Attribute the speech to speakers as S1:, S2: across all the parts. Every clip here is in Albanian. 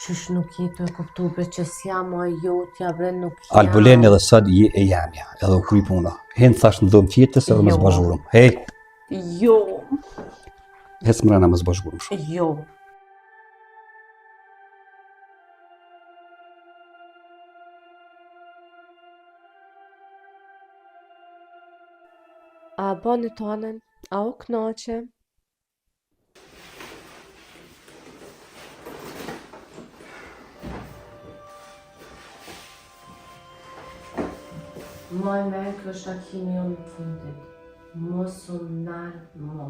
S1: Qysh nuk jetu e kuptu be që s'jam a jotja bre nuk jam.
S2: Albuleni edhe sot e jamja, edhe u kry puna. Hen thash në dhëmë fjetës edhe më zbazhurëm. Hej,
S1: Jo,
S2: hec mrena më zbazhurëm shumë.
S1: jo. A bani tonën, a u knaqe? Moj me kjo shakimi unë në fundit. Mos unë nalë mo.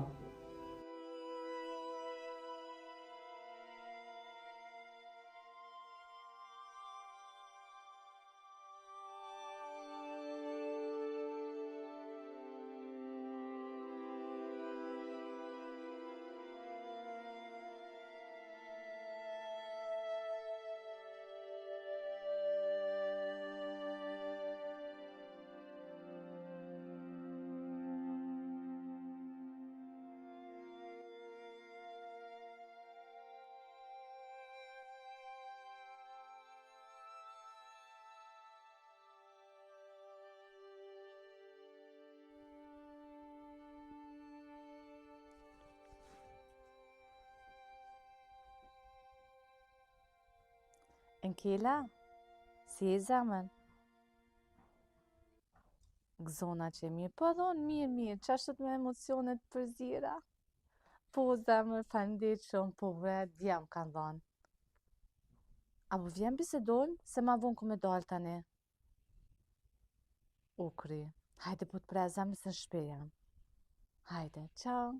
S3: Nkela, si e zemën? Gëzona që mirë, po dhonë mirë, që ashtë me emocionet përzira? Po zemër, faleminderit shumë, po vre, djem kanë dhonë. Apo vjen bisedojmë, se ma vonë ku me dalë tani. Ukri, hajde po të prezem se në shpe jam. Hajde, ciao.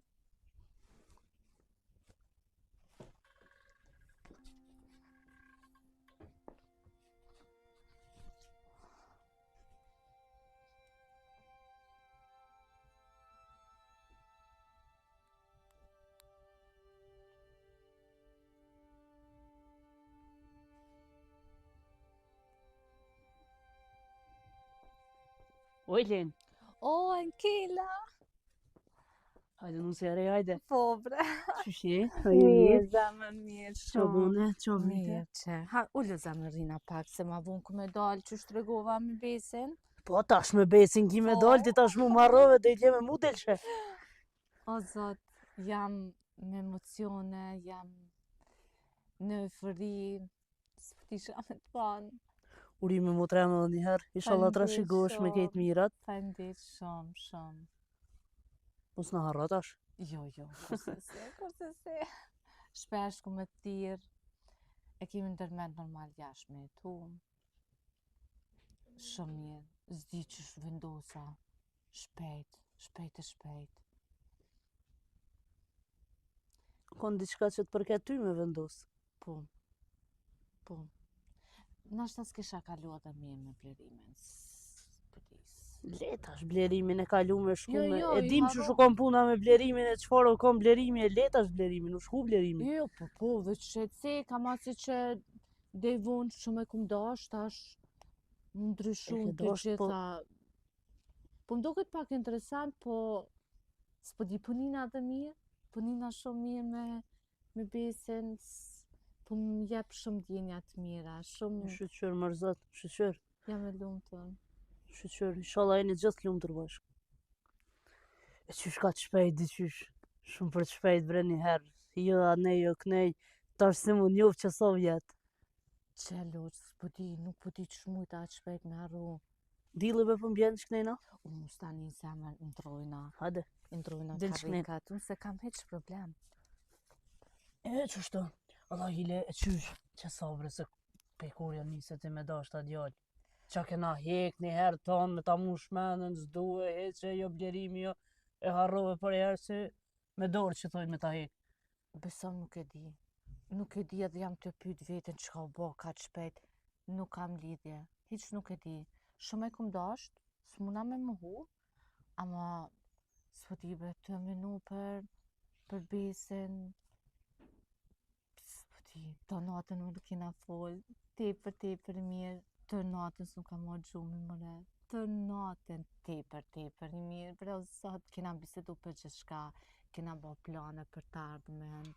S4: Ojlen,
S3: O, Nkela!
S4: hajde nuk se re, hajde.
S3: Po, bre.
S4: Qyshi,
S3: Mirë, zemër, mirë,
S4: Qa
S3: shumë.
S4: bune, qa vite?
S3: Mirë që. Ha, ullë zemë rina pak, se ma vonë ku me dalë që shtregova me besin.
S4: Po tash me besin ki me dalë, ti tash mu marrove dhe i tje me mu delqe.
S3: O, zot, jam me emocione, jam në eufori, s'pëtisha me të panë.
S4: Uri me mu treme dhe njëherë, inshallah të
S3: Faleminderit
S4: rashigosh me kejt
S3: shumë.
S4: mirat.
S3: Faleminderit shumë, shumë.
S4: Mos në harro tash.
S3: Jo, kurse se. Shpesh ku me thirr, e kemi ndërmend normal jashtë me tu. Shumë mirë, s'di që vendosa. Shpejt.
S4: Kon diçka që të përket ty me vendos.
S3: Po. Nashta s'kisha kalu edhe mirë me blerimin.
S4: Letash blerimin e kalu me shku me...
S3: Jo,
S4: E
S3: i
S4: dim që
S3: harro.
S4: shu kom puna me blerimin e qëfar o kom blerimi e letash blerimin, u shku blerimin.
S3: Jo, po, dhe që se kam asi që dej vonë shumë e kum dash, tash më ndryshun
S4: E ke
S3: të
S4: dasht, po-
S3: gjitha. Po më duket pak interesant, po s'po di punina dhe mirë, punina shumë mirë me besin, po më jep shumë djenja të mira, shumë
S4: Shqyqyr mërzat, shqyqyr.
S3: jam e lumtun.
S4: Shqyqyr, inshallah e një gjithë lumë të rëbashk. E qysh ka të shpejt, di qysh. Shumë për të shpejt bre një herë. Jo anej, jo knej. Tash se mu njovë që sa vjetë.
S3: Qelo, nuk po di që shmujta atë shpejt me arru.
S4: Dilëve për mbjenë që knejna?
S3: Unë stani në zemër, ndrojna.
S4: Hade.
S3: Ndrojna
S4: Del shknen.
S3: karikat, unë se kam heq problem.
S4: E qështu. Allah hile e qysh. Që sabre se pekurja niset e me dashta djallë. Qa kena hek një herë tonë me ta mu shmenën, s'duhe, heqe, jo blerimi, jo. E harrove për e herë se me dorë që thojnë me ta hek.
S3: Besom nuk e di. Nuk e di edhe jam të pyet veten çka u bë kaq shpejt. Nuk kam lidhje. Hiç nuk e di. Shumë e kum dasht, s'muna me muhu, ama s'po di be të menu për besin. S'po di, të natën nuk kena fol, tepër mirë. Të natën s'u kam marrë gjumin mëre. Të natën tepër mirë. Pra sot kena bisedu për gjithçka, kena bë plane për të ardhmen.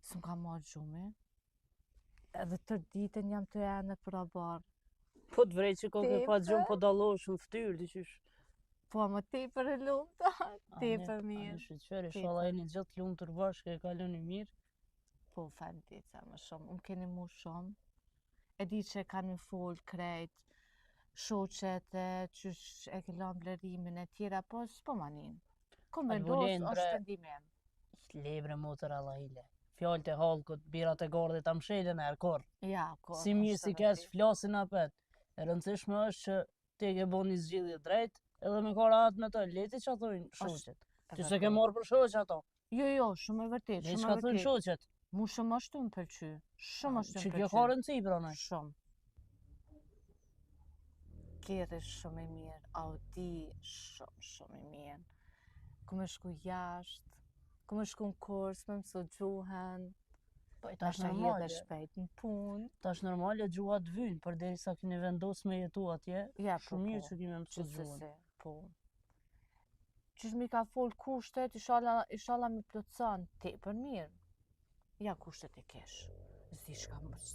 S3: S'u kam marrë gjumi. edhe të ditën jam të ene për abar.
S4: Po të vrej që ko ke pa gjumë po dallosh në ftyrë, diqysh.
S3: Po, më tepër e lumta, tepër mirë.
S4: Ani shqyqeri, shala e një gjithë lumë të bashkë, e kaloni mirë.
S3: Po, falëndeca më shumë, më keni mu shumë. E di që kanë më folë krejt, shoqet e qysh e ke lanë blerimin e tjera, po s'po manin. Kom vendos, është vendimim.
S4: Lebre motër Allahile. Fjallë të halkut, birat e gardit am shelen e erkor.
S3: Ja, ko.
S4: Si mirë si keq flasin apet. E rëndësishme është që ti ke bo një zgjidhje drejt, edhe me kara atë me të leti që atojnë shoqet. Ty se ke marrë për shoqet ato.
S3: Jo, shumë e vërtet,
S4: Dhe
S3: shumë
S4: që
S3: e
S4: ka thënë
S3: vërtet.
S4: shoqet.
S3: Mu shumë ashtu më pëlqy. Shumë ashtu më
S4: Që
S3: pëlqy.
S4: kjo ka rëndësi pra nëj.
S3: Shumë. Kere shumë i mirë, audi shumë i mirë. Ku me shku jashtë, ku me shku në kurs, me mësu gjuhën,
S4: Po i
S3: tash
S4: tash
S3: edhe
S4: normale.
S3: shpejt në punë.
S4: Tash normale gjuhat vynë, për deri sa kini vendos me jetu atje.
S3: Ja, po,
S4: Shumë mirë
S3: po.
S4: që kime mësu gjuhën.
S3: Gjithsesi, po. Qysh mi ka fol kushtet, ishala mi plotëson, te për mirë. Ja kushtet e kesh. Zdi shka mës,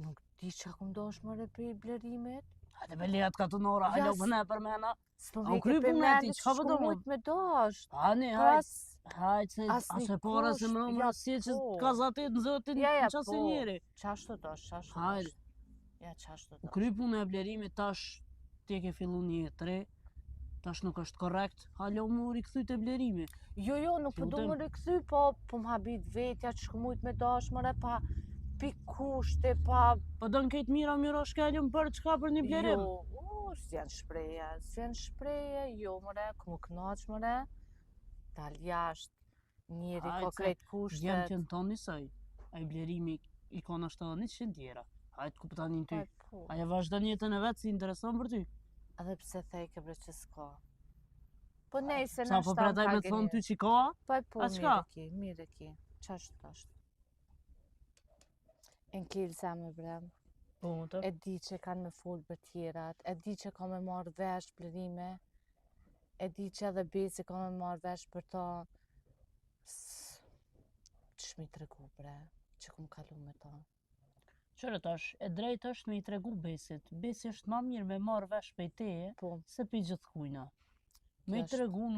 S3: nuk di që akum dosh mëre për blerimit.
S4: Hajde me lehat ka të nora, hajde u bëne për mena.
S3: S'po
S4: A u
S3: veke
S4: kry
S3: për
S4: punë e ti,
S3: mendit
S4: çka po do
S3: mujt me dosh.
S4: Hani,
S3: Po
S4: hajde.
S3: as,
S4: Hajde se
S3: asni
S4: asë para se
S3: kusht,
S4: më
S3: ja,
S4: nëmërë si që
S3: po.
S4: ka zatit në zotin
S3: Ja,
S4: në qasë
S3: po.
S4: njeri.
S3: Qashtu dosh, qashtu
S4: Hajde.
S3: dosh. Ja, qashtu
S4: U
S3: dosh.
S4: kry punë e blerimit tash ti ke fillu një jetë re, tash nuk është korrekt, halo mu rikëthy të blerimi.
S3: Jo, nuk po du
S4: Lutem.
S3: më rikëthy, po më habit vetja që shkëmujt me dash mëre pa pi kushte, pa...
S4: Po do në këtë mira shkellim për çka për një blerim.
S3: Jo, s'janë shpreje, jo mëre, ku më knaq mëre, dal jashtë, njeri ka
S4: Hajde,
S3: krejt
S4: Jem
S3: kushtet.
S4: që në tonë njësaj, a i blerimi i ka në 100 tjera. Hajde kuptanin ty.
S3: Po,
S4: Aja vazhdan jetën e vetë si intereson për ty.
S3: edhe pse thejke bre që s'ka. Po nejse
S4: Sa
S3: në
S4: po
S3: shtam
S4: pretaj me të thonë ty që ka,
S3: Po,
S4: a çka?
S3: mire ki, qashtu është. E n'kilë zemë bre.
S4: po më të.
S3: E di që kanë me folë për tjerat, e di që ka me marrë vesh blerime, e di që edhe besi ka me marrë vesh për ta. Që shmi të regu bre, që kum kalu me ta.
S4: Qërë tash, e drejt është me i tregu besit. Besi është ma mirë me marrë vesh për teje,
S3: Po,
S4: se për gjithë kujna. Me i
S3: Është.
S4: tregu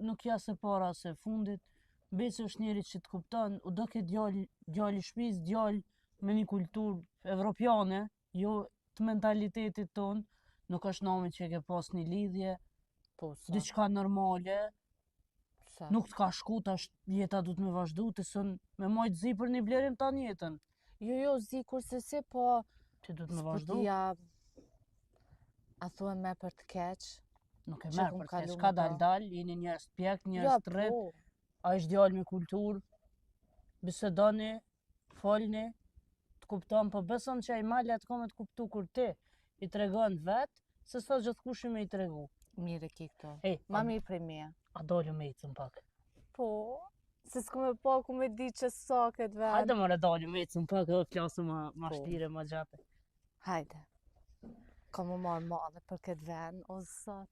S4: nuk ja se para se fundit, besi është njeri që të kupton, u do ke djali shpiz, djali me një kulturë evropiane, jo të mentalitetit tonë, nuk është nami që e ke pas një lidhje,
S3: po, sa.
S4: diçka normale,
S3: Sa.
S4: nuk të ka shku, tash jeta du të me vazhdu, të sën me majtë zi për një blerim ta njetën.
S3: Jo, zi kurse si, po,
S4: Ti du të me
S3: s'po
S4: vazhdu,
S3: t'ja, a thua me për të keq.
S4: nuk e
S3: që
S4: merë
S3: kum
S4: për
S3: kalu
S4: keq,
S3: me
S4: ka
S3: ta.
S4: dal, jeni njerës të pjek,
S3: Ja,
S4: njerës të rrët,
S3: po,
S4: a ishtë djallë me kulturë, bisedoni, folni, të kupton, po beson që ai malja të kome të kuptu kur ti i tregon vetë, se sa gjithë kushi me i tregu.
S3: mire ki këto.
S4: Ej,
S3: Ma mirë prej mia.
S4: a dolju me i cëm pak.
S3: Po, se s'ku me po, ku me di që sa këtë vend.
S4: Hajde më re dolju me i cëm pak, edhe flasë ma
S3: Po.
S4: shtire, ma gjatë.
S3: Hajde. Ka më marrë madhe për këtë vend, o zot.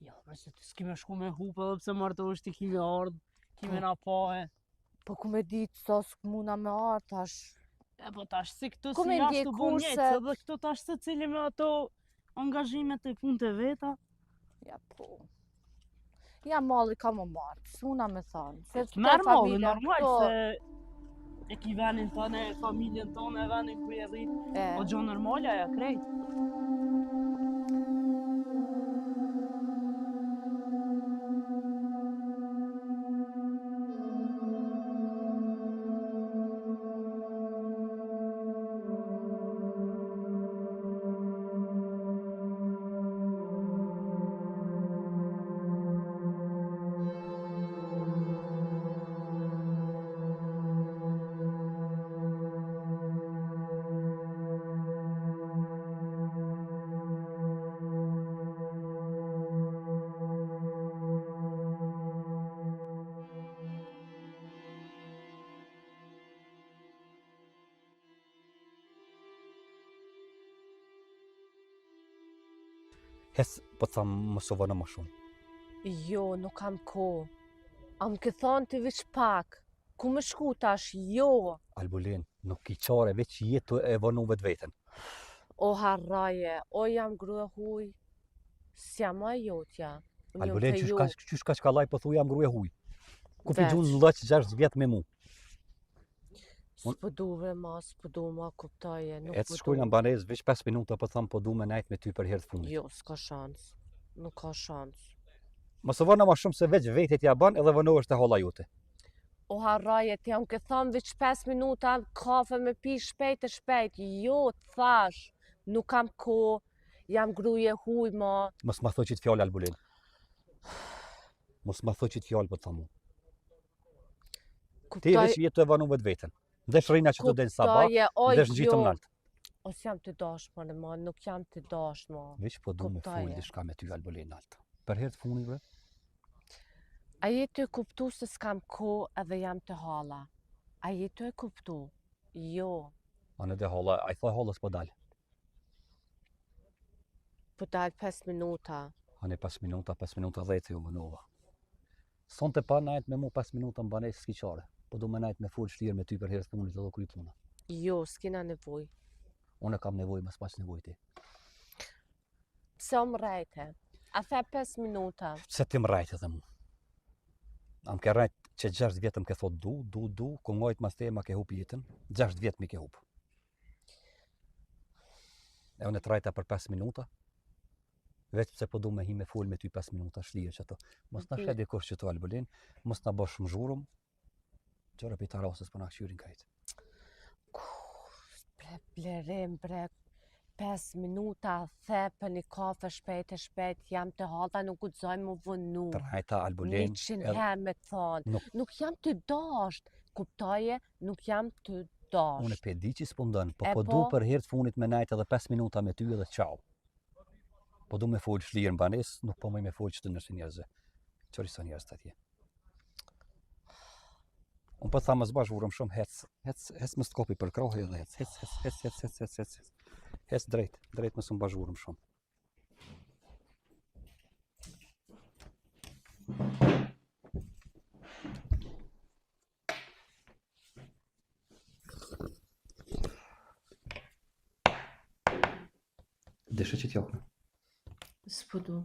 S4: Ja, përse ti s'ki me shku me hupe, edhe pse martosh ti kime ardhë, kime na pahe.
S3: Po ku me ditë sa s'muna me arë tash.
S4: E po tash si këtu
S3: Ku
S4: si
S3: me
S4: jashtë
S3: ndje
S4: të bon
S3: kurset?
S4: njëtë, edhe këtu tash se cili me ato angazhimet e punë të veta.
S3: Ja po. Ja malli ka më marrë, s'muna me thonë. Se këto
S4: Merë malli,
S3: familja,
S4: normal
S3: këto-
S4: se e ki venin tëne, familjen tëne, venin ku je rrit.
S3: E,
S4: Po gjo normal aja krejt.
S2: Hes po të thamë më sovana më shumë.
S3: jo, nuk kam kohë. A më ke thonë të vish pak. Ku më shku tash, jo.
S2: Albolin, Nuk I qare veç jetë e vënu vetë vetën.
S1: O harraje, o jam grua huj, s'jam a jotja. Unë jam
S2: Albolen,
S1: feju.
S2: qysh ka shkallaj po thuj jam gruje huj. Ku pi
S1: Veç.
S2: gjunë në lëq 6 vjetë me mu.
S1: S'po duve ma, s'po du ma kuptoje, nuk
S2: E
S1: po
S2: të shkojnë në
S1: du.
S2: banez, veç 5 minuta po thamë po du me najt me ty për herë të fundit.
S1: Jo, s'ka shans. Nuk ka shans.
S2: Mos vëna ma shumë se veç vetet ja ban edhe vëno është e holla jote.
S1: O harraje, ti jam ke thamë veç 5 minuta kafe me pi shpejt e shpejt. Jo, thash, nuk kam ko, jam gruje huj ma.
S2: Mos ma thoj që të fjallë Albolen. Mos ma thoj që të fjallë po të thamu. Ti
S1: Kuptoj,
S2: veç jetë e vënu vetë vetën. Ndesh rina që të delë sabah,
S1: kuptoje, o
S2: ndesh në gjitëm
S1: jo.
S2: naltë.
S1: O s'jam të dashma në ma, nuk jam të dashma.
S2: Veç po du me
S1: Kuptoje.
S2: full diçka me ty Albolen naltë. Për herë të fundit bre.
S1: A je të e kuptu se s'kam ko edhe jam të hala? A je të e kuptu? Jo,
S2: Anë dhe holla, a I thoj hollës po dalë.
S1: po dalë 5 minuta.
S2: Anë 5 minuta 10 ju vënova. Son të pa najt me mu 5 minuta në banes s'ki qare. Po du me najt me full shtirë me ty për herë të fundit edhe kry puna.
S1: Jo, s'kina nevoj.
S2: Unë kam nevoj, mas pas nevoj ti.
S1: Pse o më rejte? A the 5 minuta?
S2: Se ti më rajt edhe mu. Am ke rajt që 6 vjetë më ke thot du, ku ngojt mas te ma ke hup jetën, 6 vjetë mi ke hup. E unë të rajta për 5 minuta, veç pse po du me hi me full me ty 5 minuta shlije që to. Mos na shed dikush që to Albolin, mos na bosh shumë zhurum, qëra për i tarasës për na këshyrin kajtë.
S1: Blerim, bre, 5 minuta, the për një kafe shpejt e shpejt, jam të halta, nuk guxoj më vënu.
S2: Të rajta Albolin,
S1: 100 herë me thonë. Nuk jam të dasht, kuptoje, nuk jam të dasht.
S2: unë pe di që s'pundon,
S1: E
S2: po du
S1: po?
S2: për herë të funit me najt edhe 5 minuta me ty edhe qau. Po du me full shlirë në banes, nuk po mëj me full që të nërsi njerëzve. Qëri sa njerëz të atje. Unë po thamë zbash vurëm shumë, hec më s'kopi për krohi edhe hec. Hec drejt më s'më bashkë vurëm shumë. Deshe që t'jokme.
S1: S'po du.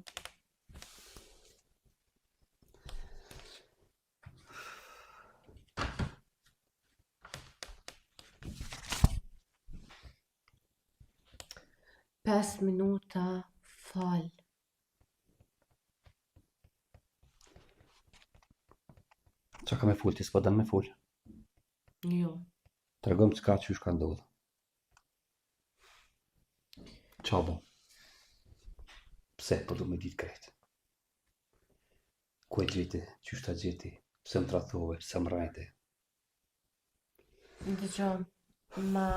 S1: Pes minuta, fal.
S2: Qa ka me full, ti s'po dan me full.
S1: Jo.
S2: Të regëm qka që shka ndodhë. Qa bo? Pse po du me ditë krejt? Ku e gjeti, qysh ta gjeti, pse më trathove, pse më rajte?
S1: Dëgjon, më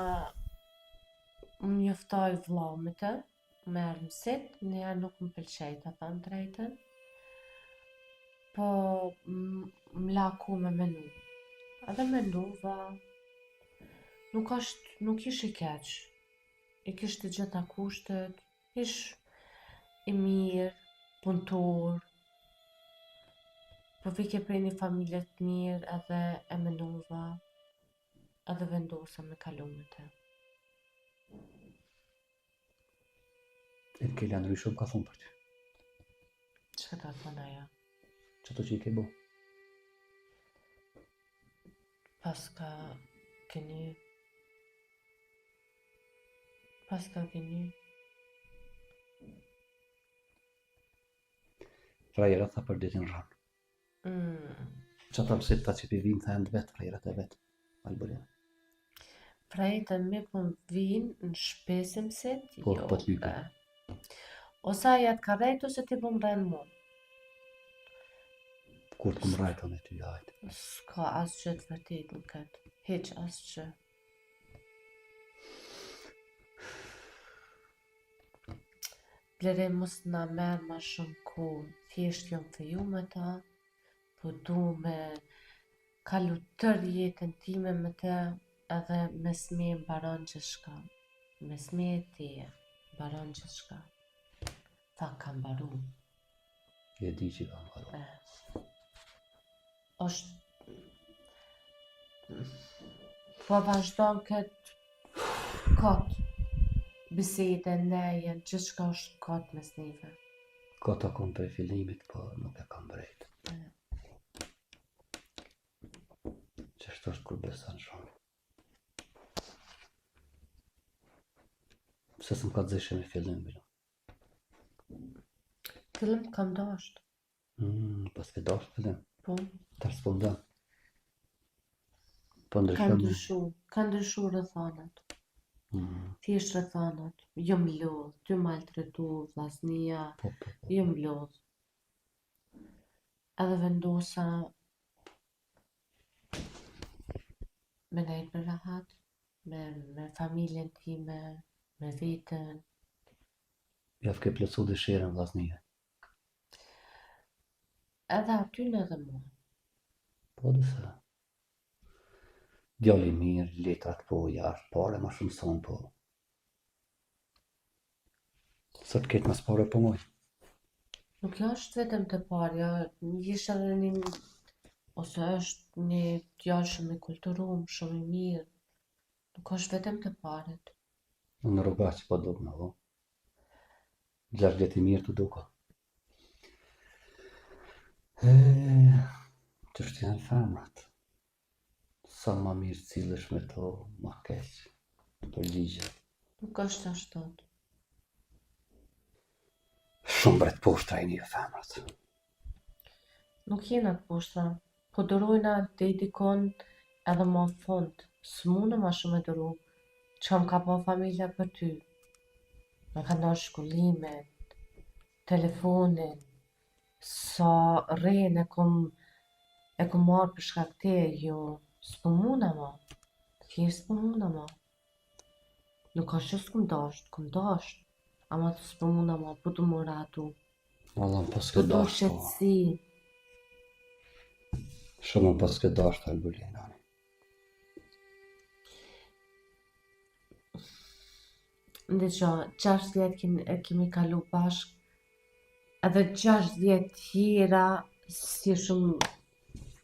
S1: njoftoj vllamit të, më erë mësit, një nuk më pëlqej të thënë drejtën, po më la ku me menu. Edhe menuva, nuk ish i keq, i kish të gjitha kushtet, ish i mirë, punëtor, po vike prej një familje të mirë edhe e menuva, edhe vendosa me kalu me te.
S2: E në kejla ndryshë shumë ka thonë për ty.
S1: Që ta thonë aja?
S2: Që të që i ke bo?
S1: Paska keni...
S2: Frajera tha për ditin rranë. Që ta pësit ta që pi vinë tha endë vetë, frajerat e vetë. Albolin.
S1: Frajetën me pun vinë në shpesim sit?
S2: Po, po t'lypi.
S1: Osa jatë ka rejtë ose ti po më rejnë mu?
S2: Kur të këmë rajta me ty, hajtë.
S1: S'ka asë që të vërtit në këtë. Heq asë që. Blere mos na merë ma shumë kohë. Thjesht jom feju me ta, po du me kalu tër jetën time me te, edhe mes me mbaron që shka. Mes me e teje, mbaron që shka. Tha kam baru.
S2: E di që kam baru.
S1: Është... po vazhdon këtë kot, bisedën, nejen, gjithçka është kot mes neve.
S2: Kota kom për fillimit, po nuk e kam drejt. Qështu është kur beson shumë. Pse s'm ka dzeshe me fillim, bilo?
S1: Fillim kam dasht,
S2: Pas ke dasht fillim,
S1: po,
S2: tash s'po mdën. Po
S1: ka
S2: ndryshon.
S1: ndryshu rrethonat. Thjesht rrethonat, jo mlodh, ty maltretu, vllaznia,
S2: Po.
S1: jo mlodh. Edhe vendosa me nejt me rahat, me familjen time, me veten.
S2: Jaf ke plotsu dëshirën vllaznie.
S1: Edhe aty në edhe mua.
S2: Po dëse. Djalli mirë, letrat po, jashtë, pare ma shumë son po. Sot ketë mas pare po moj.
S1: Nuk është vetëm të parja, ish edhe një, ose është një djalë shumë i kulturum, shumë i mirë. Nuk është vetëm të paret.
S2: Në rruga që po duk në vo. 6 vjet i mirë të duka. Qështë janë femrat. Sa ma mirë cilësh me to, ma keq. Përgjigje.
S1: Nuk është ashtot.
S2: Shumë bret poshtra i një femrat.
S1: Nuk jena të poshtra, po dërojna të i dikon edhe ma fund. S'mune ma shumë e dëru, që kam ka pa familja për ty. Me ka ndonë shkollimet, telefonin, sa rejnë e kom marrë për shkak te, jo, s'po muna ma. Thjesht s'po muna ma. Nuk është që s'kom dasht, ama s'po muna ma, po du më ratu,
S2: Valla pas
S1: po
S2: ke
S1: du
S2: dasht po.
S1: qetësi.
S2: Shumë pas ke dasht Albulinani.
S1: Ndëgjo, 6 vjet kemi kalu bashk, edhe 6 vjet tjera si shumë,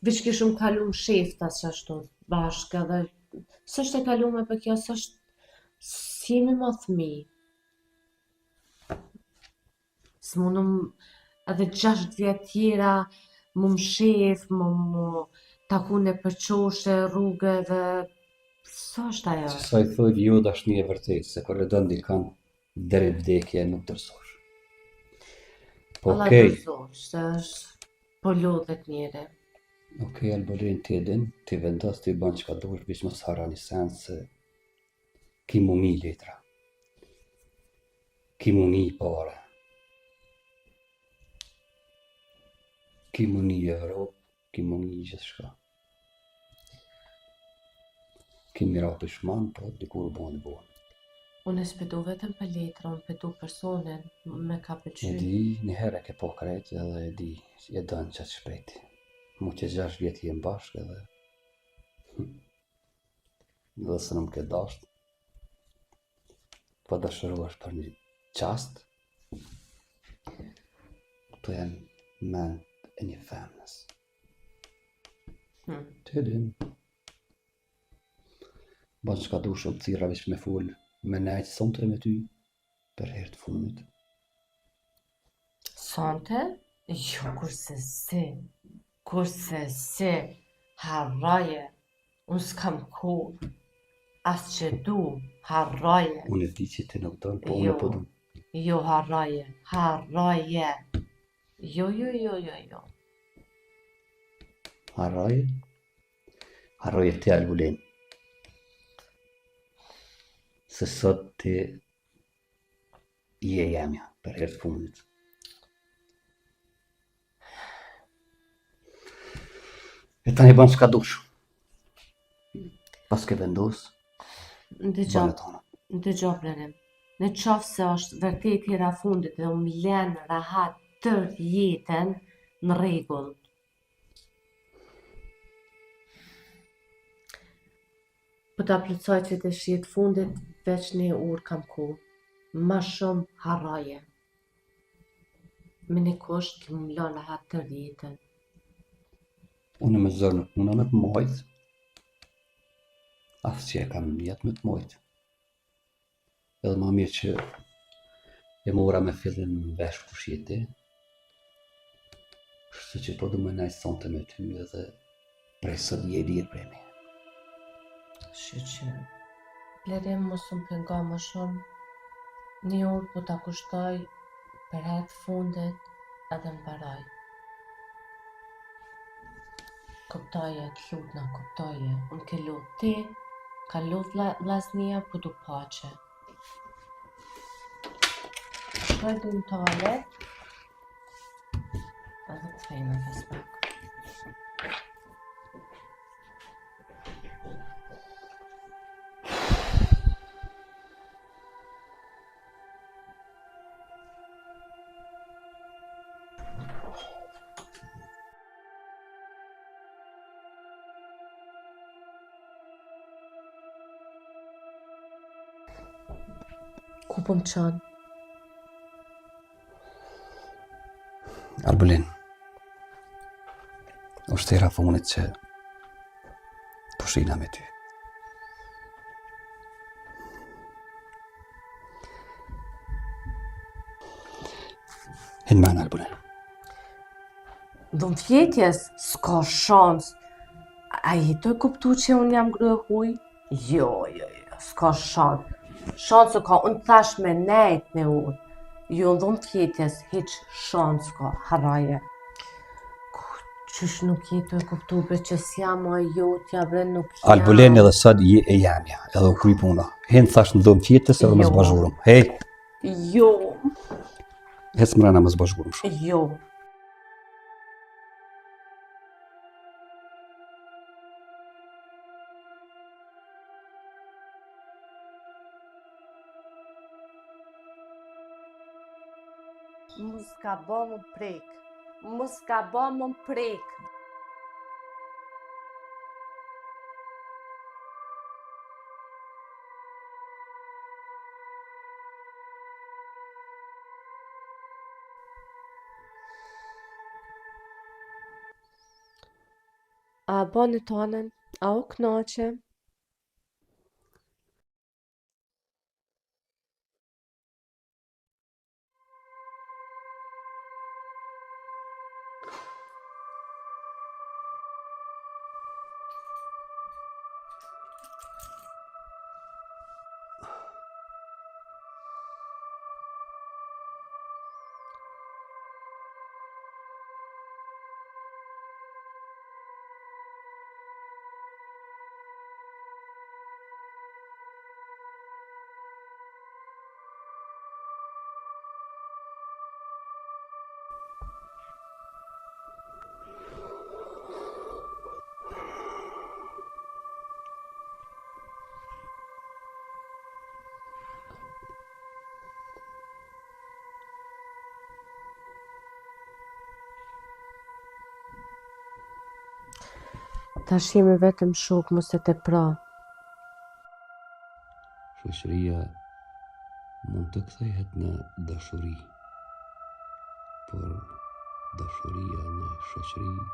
S1: veç ki shumë kalu shefta që ashtu bashk, edhe s'është e kalu me për kjo, s'jemi ma thmi. S'munëm edhe 6 vjet tjera mu shef, mu taku në përqoshe, rrugëve, s'është ajo.
S2: Që sa i thojt jo dashni e vërtet, se kër e dën dikan, deri në vdekje nuk tërsosh. Po
S1: Allah
S2: okej,
S1: dërzosh, se është po lodhet njëre.
S2: okej Albolin ti edin, ti vendos ti bën çka dush, bish mos harra një sens se ki mu mi letra. Ki mu mi pare. Ki mu një Evropë, ki mu një gjithë shka. Ki mira pishman, po dikur bon.
S1: Unë s'pedu vetëm për letra, unë pedu personin, me ka
S2: E
S1: pëlqy.
S2: di, një herë e ke po krejt edhe e di, e dënë qatë shpejti. Mu që 6 vjetë jem bashkë edhe dhe se nuk ke dasht, po dashëruash për një qast, to janë mend e një femnës. Të edhin. Ban që ka du shumë cira vish me full, me nejtë sonte me ty, për herë të fundit.
S1: Sante? Jo, kurse si, harraje, unë s'kam ku, as që du, harraje,
S2: Unë e di që ti nuk donë, po unë po du.
S1: jo harraje, jo.
S2: Harroje? Harroje ti Albulin. Se sot ti je jemja për herë të fundit. E tani bën çka dush. Pas ke vendos,
S1: Ndëgjo,
S2: bën e tona.
S1: Blenim, në qofë se është vërtet hera fundit dhe unë lenë rahat tër jetën në rregull. Po ta plotësoj që të shjetë fundit, veç një urë kam ku. Ma shumë harraje. Me një kusht ki më lënë rahat tër jetën.
S2: Unë me zërë nuk muna me pëmojt, Atë që e kam jetë më të mojtë. Edhe ma mirë që e mora me fillim vesh kushjeti. Kështu që po du me najtë sonte me ty edhe prej sot je lirë prej me.
S1: Kështu që Blerim mos më pengo më shumë. 1 orë po ta kushtoj për herë fundit edhe mbaroj. Kuptoje, të lutna, kuptoje. Unë ke lut ti, ka lut vllaznia, po du paqe. Shkoj du në toalet, edhe të fejme pas pak. Ku po më qanë?
S2: Arbulin, është hera funit që po shina me ty. Hinë manë, Arbulin.
S1: Dhëm fjetjes, s'ka shans. A jetoj kuptu që unë jam grë huj? Jo, s'ka shans. Shansë ka, unë thash me nejt me unë. Jo, dhëm fjetjes, hiq shans ka, haraje. Qysh nuk jetoj kuptu, be që s'jam a jotja, bre nuk jam.
S2: Albulin edhe sot je e jamja, edhe u kry puna. Hinë thash në dhëmë fjetës edhe më zbazhurëm. Hej,
S1: Jo,
S2: hec mrena më zbazhurëm shumë.
S1: jo. Mus ka bo më prek. Mus ka bo më prek. A boni tonën, a o knaqe? Tash jemi vetëm shok, mos e te pra.
S2: Shoqëria mund të kthehet në dashuri, por dashuria në shoqëri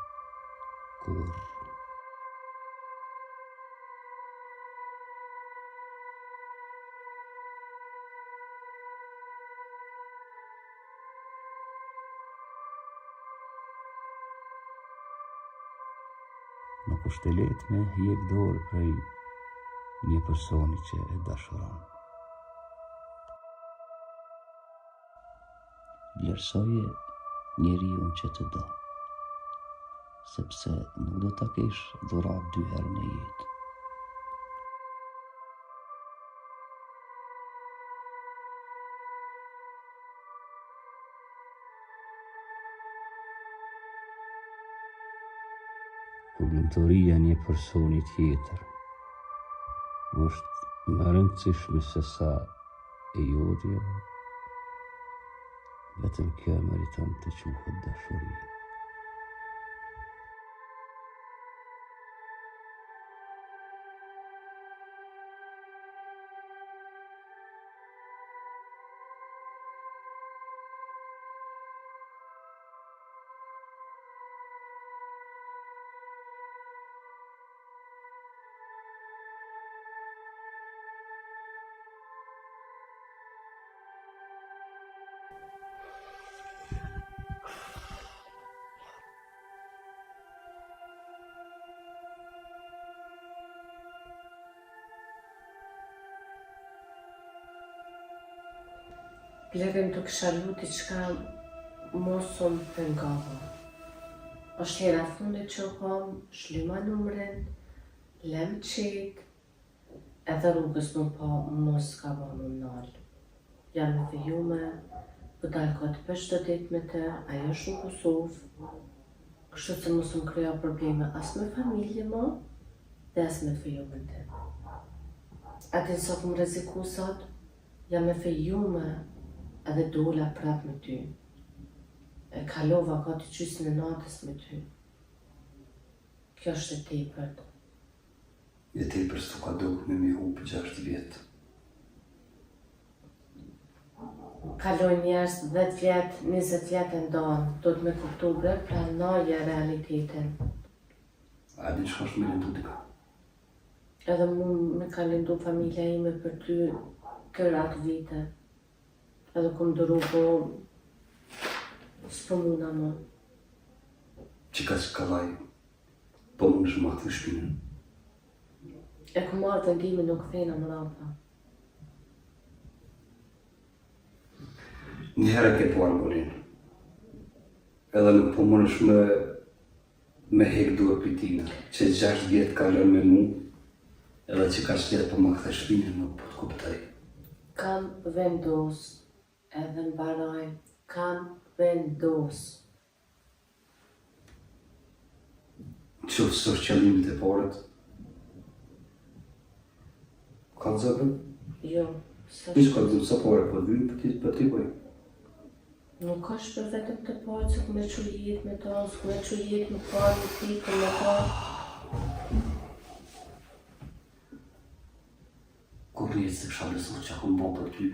S2: kur. Nuk është e lehtë me hjek dorë prej një personi që e dashuron. Vlerësoje njeriun që të do, sepse nuk do ta kesh dhurat 2 herë në jetë. Problemtoria një personi tjetër është më rëndësishme se sa e jotja, vetëm kjo meriton të quhet dashuri.
S1: Blerim të kisha luti qka mos unë pengava. Është hera fundit që kom, shlyma numrin, lem qit, edhe rrugës më po mos ka ba më nalë. Jam me fejume, po dalë ka të pesh të dit me te, ajo është në Kosovë, kështu që mos më kryo probleme as me familje mo, dhe as me fejume te. Atin sa ku më reziku sot, jam me fejume edhe dola prap me ty. E kalova ka të qysën e natës me ty. Kjo është e tepërt.
S2: E tepër s'tu ka duk me mi hu për 6 vjetë.
S1: Kaloj njerës 10 vjetë, 20 vjetë e ndonë, do të me kuptu bërë pra naje realitetin.
S2: A di që është me lindu dika?
S1: Edhe mu me ka lindu familja ime për ty kërë atë vite. Edhe ku më dëru po s'po muna më.
S2: Që ka që kalaj, po më në shmatë në shpinën.
S1: E ku marrë vendimi nuk fejna më rapa.
S2: Njëherë ke po arbonin. Edhe nuk po më nëshme me hek duhe për tina. Që 6 vjetë ka lënë me mu, edhe që ka që po më këthe shpinën nuk po të kuptaj.
S1: Kam vendos, edhe në baraj, kam vendos.
S2: Që së është qëllimit e porët? Ka të zëpën?
S1: Jo, së
S2: Nishë ka të zëpën së porë, po të vynë për ti bëj.
S1: nuk është për vetëm të parë, që ku me që jetë me ta, s'ku me që jetë me parë, me tikë, me ta.
S2: Kur një se kësha besu që akon bo për ty.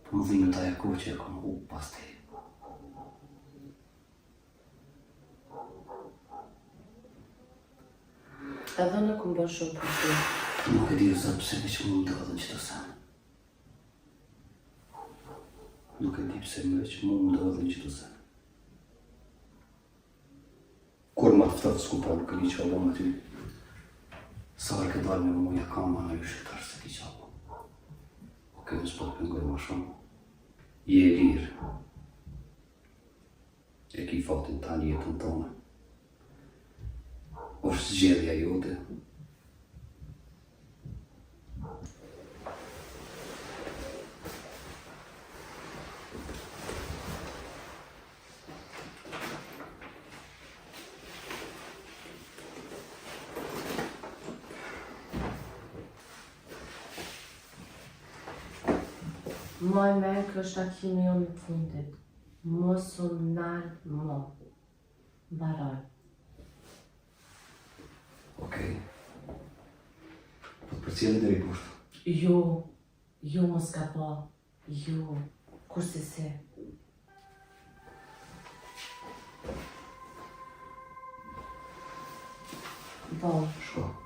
S2: Po më dhime ta jako që akon hu pas te.
S1: Edhe nuk më bërë shumë për ty.
S2: Nuk e di zot pse me që më ndodhen që të sen. Nuk e di pse me që më ndodhen që të sen. Kur ma të ftatë s'ku pa nuk e di që Allah me ty. Sa arë këtë dalë me muja kama në ju shqiptarë se ki qabo. Ok, nësë po të pëngoj ma shumë. Je e lirë. E ki fatin ta një jetën tonë. është zgjedhja jote.
S1: Moj me kjo është takimi jo në fundit. Mos u nalë mo. Baroj.
S2: Okej. Po të përcjellë deri poshtë.
S1: Jo mos ka pa. Jo, kurse se. Po.
S2: Shko.